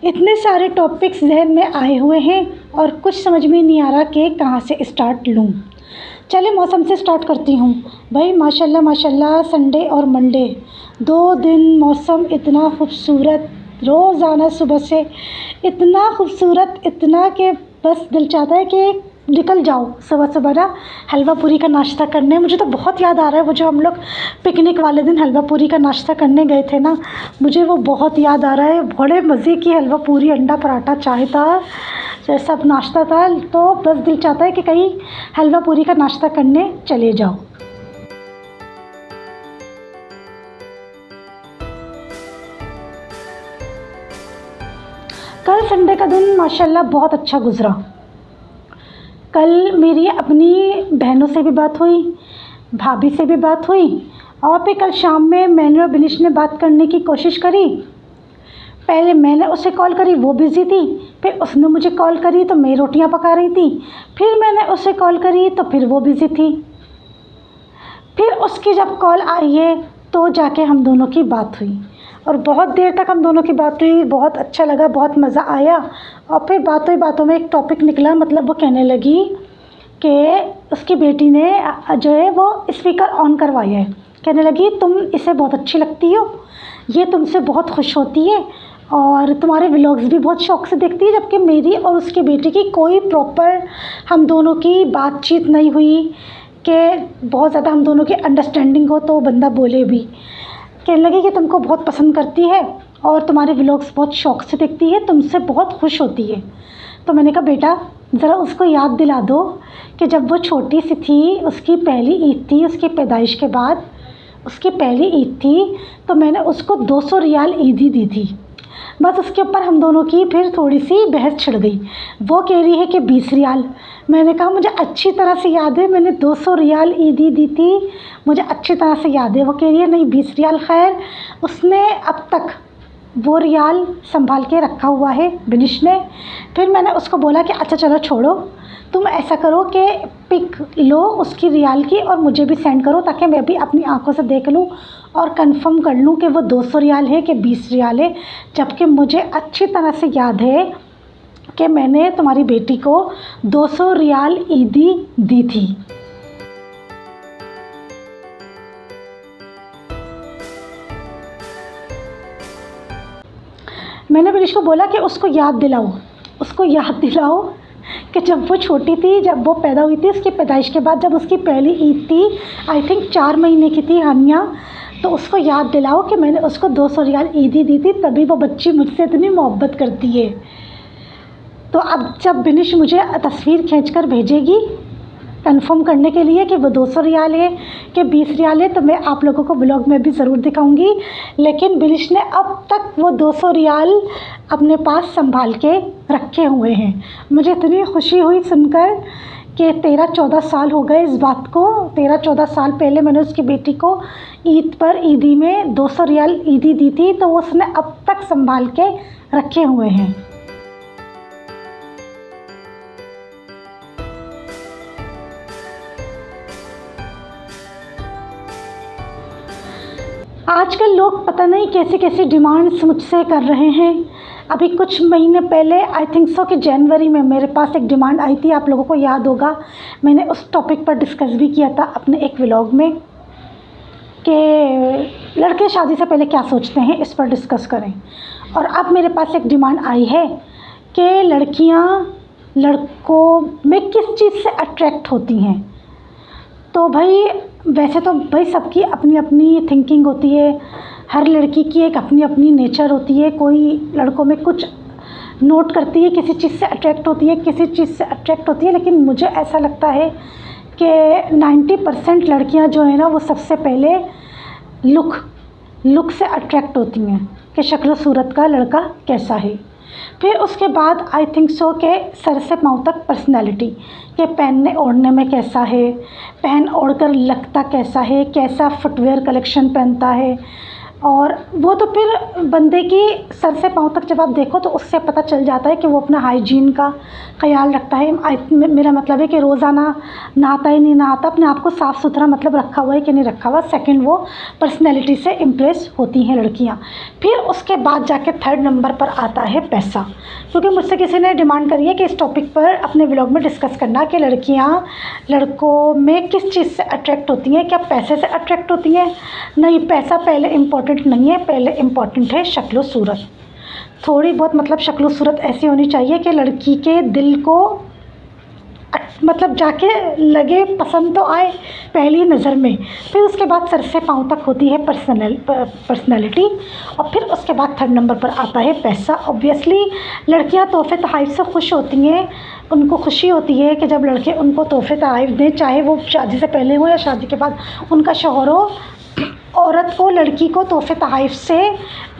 इतने सारे टॉपिक्स जहन में आए हुए हैं और कुछ समझ में नहीं आ रहा कि कहाँ से स्टार्ट लूँ। चलिए मौसम से स्टार्ट करती हूँ। भाई माशाल्लाह माशाल्लाह, संडे और मंडे 2 दिन मौसम इतना खूबसूरत, रोज़ाना सुबह से इतना खूबसूरत, इतना कि बस दिल चाहता है कि निकल जाओ सुबह सुबह ना हलवा पूरी का नाश्ता करने। मुझे तो बहुत याद आ रहा है वो जो हम लोग पिकनिक वाले दिन हलवा पूरी का नाश्ता करने गए थे ना, मुझे वो बहुत याद आ रहा है। बड़े मज़े की हलवा पूरी, अंडा पराठा, चाय था, सब नाश्ता था। तो बस दिल चाहता है कि कहीं हलवा पूरी का नाश्ता करने चले जाओ। कल संडे का दिन माशाल्लाह बहुत अच्छा गुज़रा। कल मेरी अपनी बहनों से भी बात हुई, भाभी से भी बात हुई, और फिर कल शाम में मैंने और बिनिश ने बात करने की कोशिश करी। पहले मैंने उसे कॉल करी, वो बिज़ी थी, फिर उसने मुझे कॉल करी तो मैं रोटियां पका रही थी, फिर मैंने उसे कॉल करी तो फिर वो बिज़ी थी। फिर उसकी जब कॉल आई है तो जाके हम दोनों की बात हुई और बहुत देर तक हम दोनों की बात हुई। बहुत अच्छा लगा, बहुत मज़ा आया। और फिर बातों में एक टॉपिक निकला, मतलब वो कहने लगी कि उसकी बेटी ने जो है वो स्पीकर ऑन करवाया है। कहने लगी तुम इसे बहुत अच्छी लगती हो, ये तुमसे बहुत खुश होती है और तुम्हारे व्लॉग्स भी बहुत शौक़ से देखती है। जबकि मेरी और उसकी बेटी की कोई प्रॉपर हम दोनों की बातचीत नहीं हुई कि बहुत ज़्यादा हम दोनों की अंडरस्टैंडिंग हो तो बंदा बोले भी। कहने लगी कि तुमको बहुत पसंद करती है और तुम्हारे व्लॉग्स बहुत शौक़ से देखती है, तुमसे बहुत खुश होती है। तो मैंने कहा बेटा ज़रा उसको याद दिला दो कि जब वो छोटी सी थी, उसकी पहली ईद थी, उसकी पैदाइश के बाद उसकी पहली ईद थी, तो मैंने उसको 200 रियाल ईदी दी थी। बस उसके ऊपर हम दोनों की फिर थोड़ी सी बहस छिड़ गई। वो कह रही है कि 20 रियाल। मैंने कहा मुझे अच्छी तरह से याद है, मैंने 200 रियाल ईदी दी थी, मुझे अच्छी तरह से याद है। वो कह रही है नहीं 20 रियाल। खैर उसने अब तक वो रियाल संभाल के रखा हुआ है बिनिश ने। फिर मैंने उसको बोला कि अच्छा चलो छोड़ो, तुम ऐसा करो कि पिक लो उसकी रियाल की और मुझे भी सेंड करो ताकि मैं भी अपनी आंखों से देख लूँ और कंफर्म कर लूँ कि वो 200 रियाल है कि 20 रियाल है। जबकि मुझे अच्छी तरह से याद है कि मैंने तुम्हारी बेटी को 200 रियाल ईदी दी थी। मैंने बिनिश को बोला कि उसको याद दिलाओ कि जब वो छोटी थी, जब वो पैदा हुई थी, उसकी पैदाइश के बाद जब उसकी पहली ईद थी, आई थिंक 4 महीने की थी हानिया, तो उसको याद दिलाओ कि मैंने उसको 200 रियाल ईदी दी थी, तभी वो बच्ची मुझसे इतनी मोहब्बत करती है। तो अब जब बिनिश मुझे तस्वीर खींचकर भेजेगी कंफर्म करने के लिए कि वो 200 रियाल है कि 20 रियाल है, तो मैं आप लोगों को ब्लॉग में भी ज़रूर दिखाऊंगी। लेकिन बिनिश ने अब तक वो 200 रियाल अपने पास संभाल के रखे हुए हैं। मुझे इतनी खुशी हुई सुनकर कि 13-14 साल हो गए इस बात को। 13-14 साल पहले मैंने उसकी बेटी को ईद पर ईदी में 200 रियाल ईदी दी थी, तो उसने अब तक संभाल के रखे हुए हैं। आजकल लोग पता नहीं कैसी कैसी डिमांड्स मुझसे कर रहे हैं। अभी कुछ महीने पहले आई थिंक सो कि जनवरी में मेरे पास एक डिमांड आई थी, आप लोगों को याद होगा, मैंने उस टॉपिक पर डिस्कस भी किया था अपने एक व्लॉग में कि लड़के शादी से पहले क्या सोचते हैं, इस पर डिस्कस करें। और अब मेरे पास एक डिमांड आई है कि लड़कियां लड़कों में किस चीज़ से अट्रैक्ट होती हैं। तो भाई वैसे तो भाई सबकी अपनी अपनी थिंकिंग होती है, हर लड़की की एक अपनी अपनी नेचर होती है। कोई लड़कों में कुछ नोट करती है, किसी चीज़ से अट्रैक्ट होती है, किसी चीज़ से अट्रैक्ट होती है। लेकिन मुझे ऐसा लगता है कि 90% लड़कियां जो है ना, वो सबसे पहले लुक से अट्रैक्ट होती हैं कि शक्ल सूरत का लड़का कैसा है। फिर उसके बाद आई थिंक सो के सर से पाँव तक पर्सनैलिटी, कि पहनने ओढ़ने में कैसा है, पहन ओढ़ कर लगता कैसा है, कैसा फुटवेयर कलेक्शन पहनता है, और वो तो फिर बंदे की सर से पाँव तक जब आप देखो तो उससे पता चल जाता है कि वो अपना हाइजीन का ख्याल रखता है। मेरा मतलब है कि रोज़ाना नहाता ही नहीं नहाता, अपने आप को साफ़ सुथरा मतलब रखा हुआ है कि नहीं रखा हुआ। सेकंड, वो पर्सनैलिटी से इम्प्रेस होती हैं लड़कियाँ। फिर उसके बाद जाके थर्ड नंबर पर आता है पैसा, क्योंकि मुझसे किसी ने डिमांड करी है कि इस टॉपिक पर अपने व्लॉग में डिस्कस करना कि लड़कियाँ लड़कों में किस चीज़ से अट्रैक्ट होती हैं, क्या पैसे से अट्रैक्ट होती हैं? नहीं, पैसा पहले इम्पॉर्टेंट नहीं है, पहले इम्पॉर्टेंट है शक्ल व सूरत। थोड़ी बहुत मतलब शक्ल व सूरत ऐसी होनी चाहिए कि लड़की के दिल को मतलब जाके लगे, पसंद तो आए पहली नज़र में। फिर उसके बाद सर से पाँव तक होती है पर्सनैलिटी, और फिर उसके बाद थर्ड नंबर पर आता है पैसा। ऑब्वियसली लड़कियां तोहफ़े तोहफ़ से खुश होती हैं, उनको खुशी होती है कि जब लड़के उनको तोहफ़े तोहफ़ दें, चाहे वो शादी से पहले हो या शादी के बाद उनका शौहर हो। औरत को, लड़की को तोहफ़े तोहफ़ से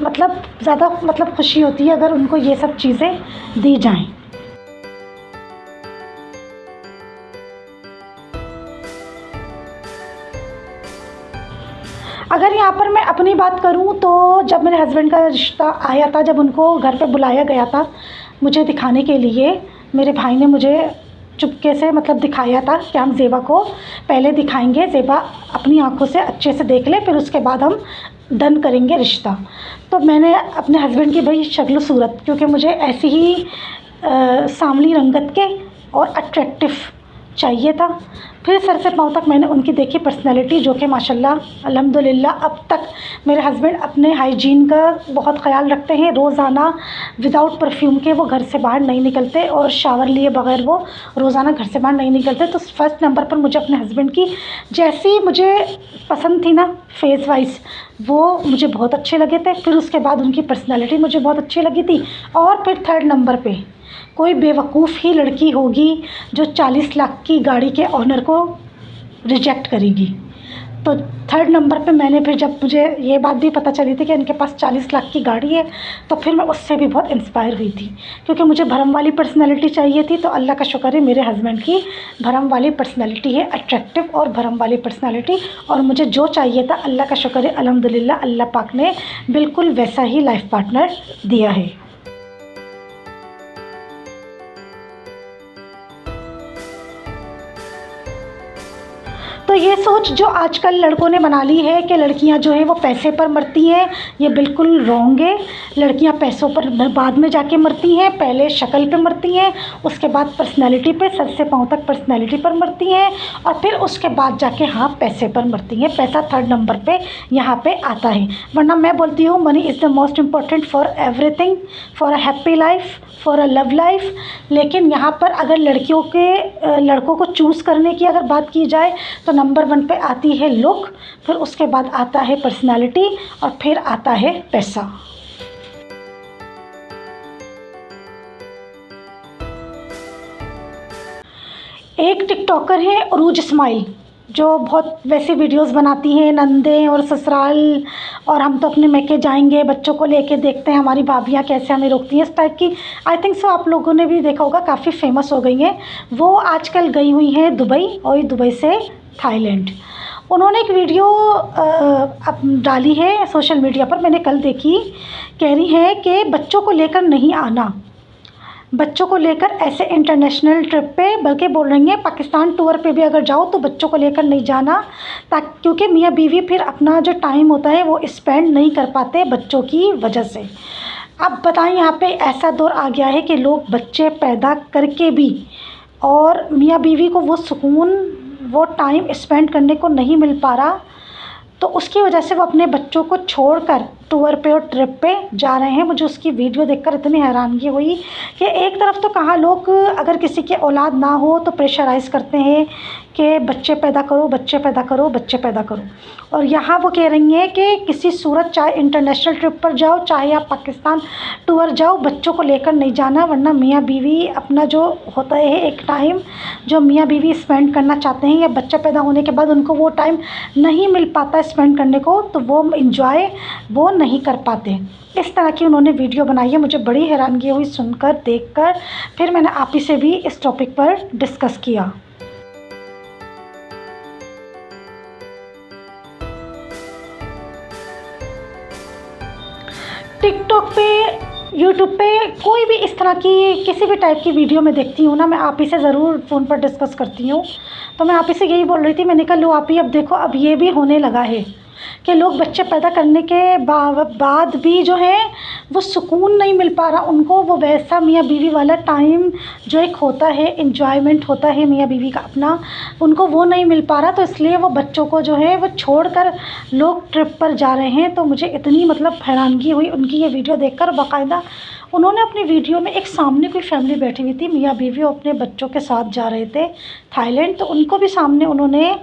मतलब ज़्यादा मतलब खुशी होती है अगर उनको ये सब चीज़ें दी जाएं। अगर यहाँ पर मैं अपनी बात करूँ तो जब मेरे हस्बैंड का रिश्ता आया था, जब उनको घर पे बुलाया गया था मुझे दिखाने के लिए, मेरे भाई ने मुझे चुपके से मतलब दिखाया था कि हम ज़ेबा को पहले दिखाएंगे, ज़ेबा अपनी आंखों से अच्छे से देख ले, फिर उसके बाद हम डन करेंगे रिश्ता। तो मैंने अपने हस्बैंड की भाई शक्ल सूरत, क्योंकि मुझे ऐसी ही सांवली रंगत के और अट्रैक्टिव चाहिए था। फिर सर से पाँव तक मैंने उनकी देखी पर्सनैलिटी, जो कि माशाल्लाह अल्हम्दुलिल्लाह अब तक मेरे हस्बैंड अपने हाइजीन का बहुत ख्याल रखते हैं। रोज़ाना विदाउट परफ्यूम के वो घर से बाहर नहीं निकलते, और शावर लिए बगैर वो रोज़ाना घर से बाहर नहीं निकलते। तो फर्स्ट नंबर पर मुझे अपने हस्बैंड की जैसी मुझे पसंद थी ना फेस वाइज, वो मुझे बहुत अच्छे लगे थे। फिर उसके बाद उनकी पर्सनैलिटी मुझे बहुत अच्छी लगी थी। और फिर थर्ड नंबर पे कोई बेवकूफ़ ही लड़की होगी जो 40 लाख की गाड़ी के ऑनर को रिजेक्ट करेगी। तो थर्ड नंबर पे मैंने फिर, जब मुझे ये बात भी पता चली थी कि इनके पास 40 लाख की गाड़ी है, तो फिर मैं उससे भी बहुत इंस्पायर हुई थी, क्योंकि मुझे भरम वाली पर्सनैलिटी चाहिए थी। तो अल्लाह का शुक्र है मेरे हस्बैंड की भरम वाली पर्सनैलिटी है, अट्रैक्टिव और भरम वाली पर्सनैलिटी। और मुझे जो चाहिए था अल्लाह का शुक्र है अल्हम्दुलिल्लाह अल्लाह पाक ने बिल्कुल वैसा ही लाइफ पार्टनर दिया है। तो ये सोच जो आजकल लड़कों ने बना ली है कि लड़कियां जो है वो पैसे पर मरती हैं, ये बिल्कुल रॉन्ग है। लड़कियां पैसों पर बाद में जाके मरती हैं, पहले शक्ल पे मरती हैं, उसके बाद पर्सनैलिटी पे, सर से पाँव तक पर्सनैलिटी पर मरती हैं, और फिर उसके बाद जाके हाँ पैसे पर मरती हैं। पैसा थर्ड नंबर पे यहाँ पे आता है। वरना मैं बोलती हूँ money is the most important for everything, for a happy life, for a love life. लेकिन यहाँ पर अगर लड़कों को चूज़ करने की अगर बात की जाए तो नंबर 1 पे आती है लुक, फिर उसके बाद आता है पर्सनालिटी, और फिर आता है पैसा। एक टिकटॉकर है अरूज इस्माइल, जो बहुत वैसी वीडियोस बनाती हैं, नंदे और ससुराल, और हम तो अपने मैके जाएंगे, बच्चों को लेके देखते हैं हमारी भाभियाँ कैसे हमें रोकती हैं, इस टाइप की। आई थिंक सो आप लोगों ने भी देखा होगा, काफ़ी फेमस हो गई हैं। वो आजकल गई हुई हैं दुबई, और दुबई से थाईलैंड। उन्होंने एक वीडियो अब डाली है सोशल मीडिया पर, मैंने कल देखी। कह रही है कि बच्चों को लेकर नहीं आना, बच्चों को लेकर ऐसे इंटरनेशनल ट्रिप पे, बल्कि बोल रही हैं पाकिस्तान टूर पे भी अगर जाओ तो बच्चों को लेकर नहीं जाना, ताकि क्योंकि मियाँ बीवी फिर अपना जो टाइम होता है वो स्पेंड नहीं कर पाते बच्चों की वजह से। अब बताएं, यहाँ पे ऐसा दौर आ गया है कि लोग बच्चे पैदा करके भी और मियाँ बीवी को वो सुकून, वो टाइम स्पेंड करने को नहीं मिल पा रहा, तो उसकी वजह से वो अपने बच्चों को छोड़कर टूर पे और ट्रिप पे जा रहे हैं। मुझे उसकी वीडियो देखकर इतनी हैरानगी हुई कि एक तरफ तो कहाँ लोग अगर किसी की औलाद ना हो तो प्रेशराइज़ करते हैं कि बच्चे पैदा करो, बच्चे पैदा करो, बच्चे पैदा करो, और यहाँ वो कह रही हैं कि किसी सूरत, चाहे इंटरनेशनल ट्रिप पर जाओ, चाहे आप पाकिस्तान टूर जाओ, बच्चों को लेकर नहीं जाना, वरना मियाँ बीवी अपना जो होता है एक टाइम जो मियाँ बीवी स्पेंड करना चाहते हैं, या बच्चा पैदा होने के बाद उनको वो टाइम नहीं मिल पाता स्पेंड करने को, तो वो इंजॉय वो नहीं कर पाते। इस तरह की उन्होंने वीडियो बनाई है। मुझे बड़ी हैरानगी हुई सुनकर, देखकर। फिर मैंने आप ही से भी इस टॉपिक पर डिस्कस किया। टिकटॉक पे, यूट्यूब पे कोई भी इस तरह की किसी भी टाइप की वीडियो मैं देखती हूँ ना, मैं आप ही से ज़रूर फ़ोन पर डिस्कस करती हूँ। तो मैं आप ही से यही बोल रही थी, मैंने कहा लो आप ही, अब देखो अब ये भी होने लगा है कि लोग बच्चे पैदा करने के बाद भी जो है वो सुकून नहीं मिल पा रहा उनको, वो वैसा मियाँ बीवी वाला टाइम जो एक होता है, एंजॉयमेंट होता है मियाँ बीवी का अपना, उनको वो नहीं मिल पा रहा। तो इसलिए वो बच्चों को जो है वो छोड़कर लोग ट्रिप पर जा रहे हैं। तो मुझे इतनी मतलब हैरानगी हुई उनकी ये वीडियो देखकर। बाकायदा उन्होंने अपनी वीडियो में एक सामने कोई फैमिली बैठी हुई थी, मियाँ बीवी अपने बच्चों के साथ जा रहे थे थाईलैंड, तो उनको भी सामने उन्होंने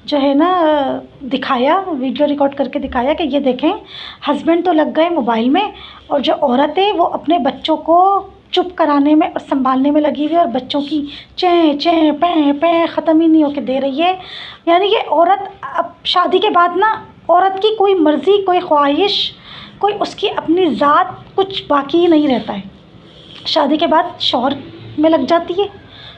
जो है ना दिखाया, वीडियो रिकॉर्ड करके दिखाया कि ये देखें हस्बैंड तो लग गए मोबाइल में और जो औरत है वो अपने बच्चों को चुप कराने में और संभालने में लगी हुई है और बच्चों की चें चें पें पें ख़त्म ही नहीं होके दे रही है। यानी कि औरत अब शादी के बाद ना औरत की कोई मर्ज़ी, कोई ख्वाहिश, कोई उसकी अपनी ज़ात कुछ बाकी ही नहीं रहता है। शादी के बाद शौहर में लग जाती है,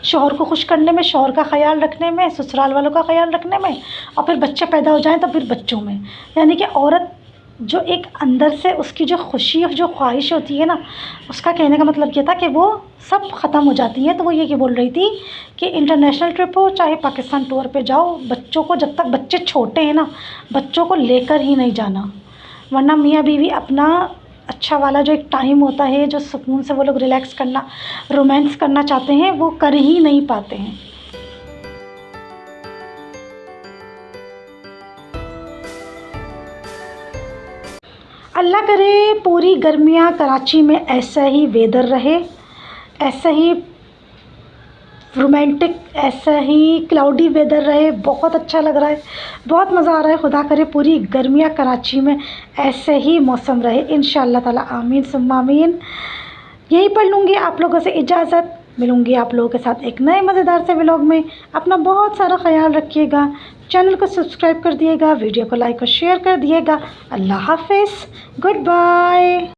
शौहर को खुश करने में, शौहर का ख़्याल रखने में, ससुराल वालों का ख़्याल रखने में, और फिर बच्चे पैदा हो जाएं तो फिर बच्चों में। यानी कि औरत जो एक अंदर से उसकी जो खुशी और जो ख्वाहिश होती है ना, उसका कहने का मतलब ये था कि वो सब ख़त्म हो जाती है। तो वो ये बोल रही थी कि इंटरनेशनल ट्रिप हो चाहे पाकिस्तान टूर पे जाओ, बच्चों को जब तक बच्चे छोटे हैं ना, बच्चों को लेकर ही नहीं जाना, वरना मियाँ बीवी अपना अच्छा वाला जो एक टाइम होता है, जो सुकून से वो लोग रिलैक्स करना, रोमांस करना चाहते हैं, वो कर ही नहीं पाते हैं। अल्लाह करे पूरी गर्मियाँ कराची में ऐसा ही वेदर रहे, ऐसा ही रोमांटिक, ऐसा ही क्लाउडी वेदर रहे। बहुत अच्छा लग रहा है, बहुत मज़ा आ रहा है। खुदा करे पूरी गर्मियाँ कराची में ऐसे ही मौसम रहे इंशाअल्लाह ताला, आमीन सुम्मा आमीन। यहीं पर लूँगी आप लोगों से इजाज़त, मिलूँगी आप लोगों के साथ एक नए मज़ेदार से व्लॉग में। अपना बहुत सारा ख्याल रखिएगा, चैनल को सब्सक्राइब कर दिएगा, वीडियो को लाइक और शेयर कर दिएगा। अल्लाह हाफ़िज़, गुड बाय।